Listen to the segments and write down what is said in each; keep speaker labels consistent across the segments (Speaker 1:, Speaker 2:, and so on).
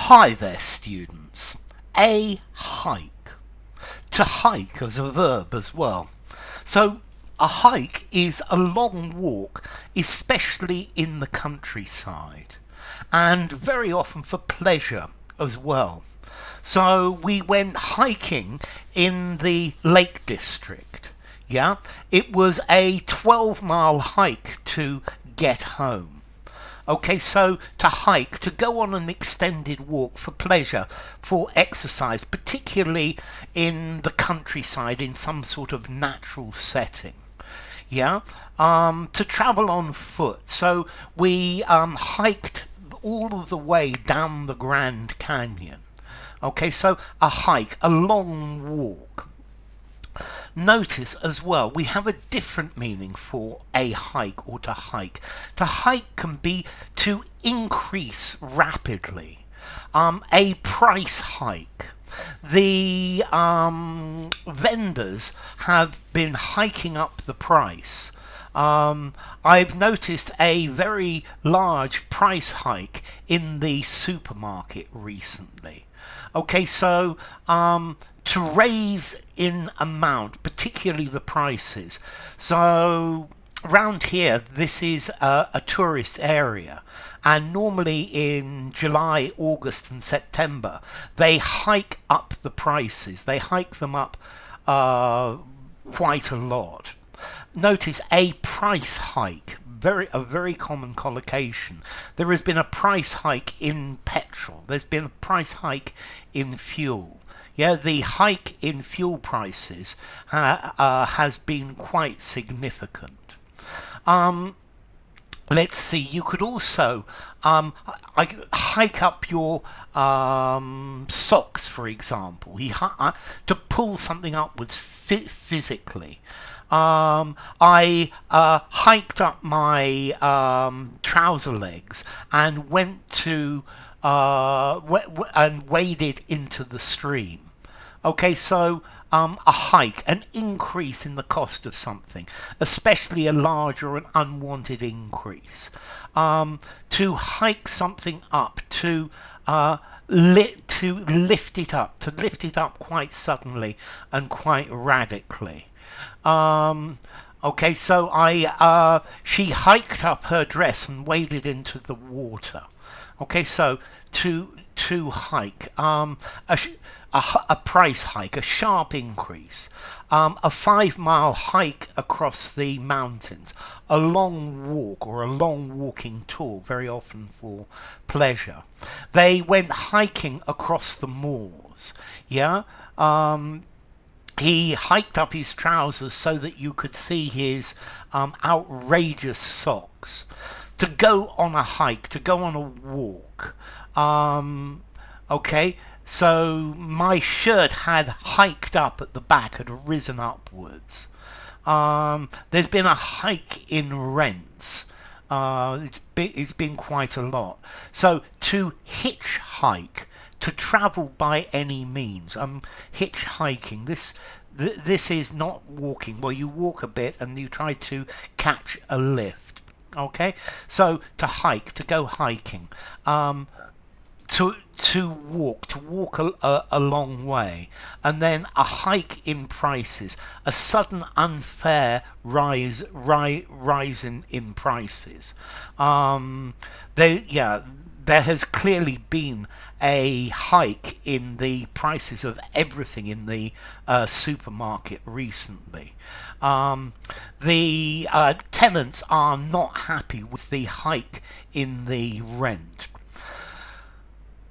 Speaker 1: Hi there, students. A hike. To hike as a verb as well. So, a hike is a long walk, especially in the countryside, and very often for pleasure as well. So, we went hiking in the Lake District. Yeah, it was a 12-mile hike to get home. Okay, so to hike, to go on an extended walk for pleasure, for exercise, particularly in the countryside, in some sort of natural setting. Yeah, to travel on foot. So we hiked all of the way down the Grand Canyon. Okay, so a hike, a long walk. Notice as well, we have a different meaning for a hike or to hike. To hike can be to increase rapidly. A price hike. The vendors have been hiking up the price. I've noticed a very large price hike in the supermarket recently. Okay, so to raise in amount, particularly the prices. So around here, this is a tourist area, and normally in July, August, and September, they hike up the prices. They hike them up quite a lot. Notice a price hike, a very common collocation. There has been a price hike in petrol. There's been a price hike in fuel. Yeah, the hike in fuel prices has been quite significant. Let's see, you could also hike up your socks, for example, to pull something upwards physically. I hiked up my trouser legs and went to and waded into the stream. Okay, so a hike, an increase in the cost of something, especially a large or an unwanted increase. To hike something up, to lift it up quite suddenly and quite radically. Okay, so she hiked up her dress and waded into the water. Okay, so to hike, a price hike, a sharp increase, a 5-mile hike across the mountains, a long walk or a long walking tour, very often for pleasure. They went hiking across the moors. Yeah. He hiked up his trousers so that you could see his outrageous socks. To go on a hike, to go on a walk. Okay, so my shirt had hiked up at the back, had risen upwards. There's been a hike in rents. It's been quite a lot. So to hitchhike, to travel by any means. Hitchhiking. This is not walking. Well, you walk a bit and you try to catch a lift. Okay, so to hike, to go hiking, to walk a long way, and then a hike in prices, a sudden unfair rise in prices. There has clearly been a hike in the prices of everything in the supermarket recently. The tenants are not happy with the hike in the rent.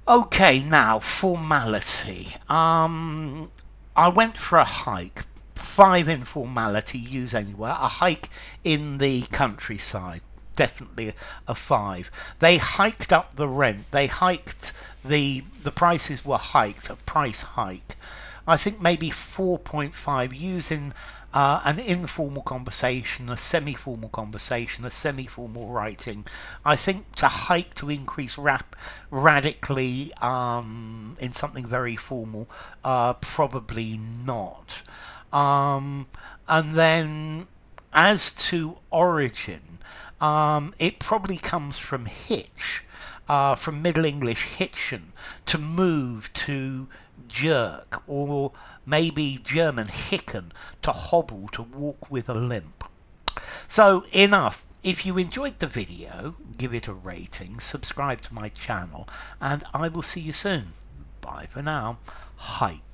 Speaker 1: Okay, now formality. I went for a hike. 5 informality, use anywhere. A hike in the countryside. Definitely a 5. They hiked up the rent. They hiked the prices were hiked. A price hike. I think maybe 4.5, using an informal conversation, a semi-formal conversation, a semi-formal writing. I think to hike, to increase radically in something very formal, probably not. And then as to origin, it probably comes from hitch. from Middle English hitchen, to move, to jerk, or maybe German hicken, to hobble, to walk with a limp. So enough. If you enjoyed the video, give it a rating, subscribe to my channel, and I will see you soon. Bye for now. Hike.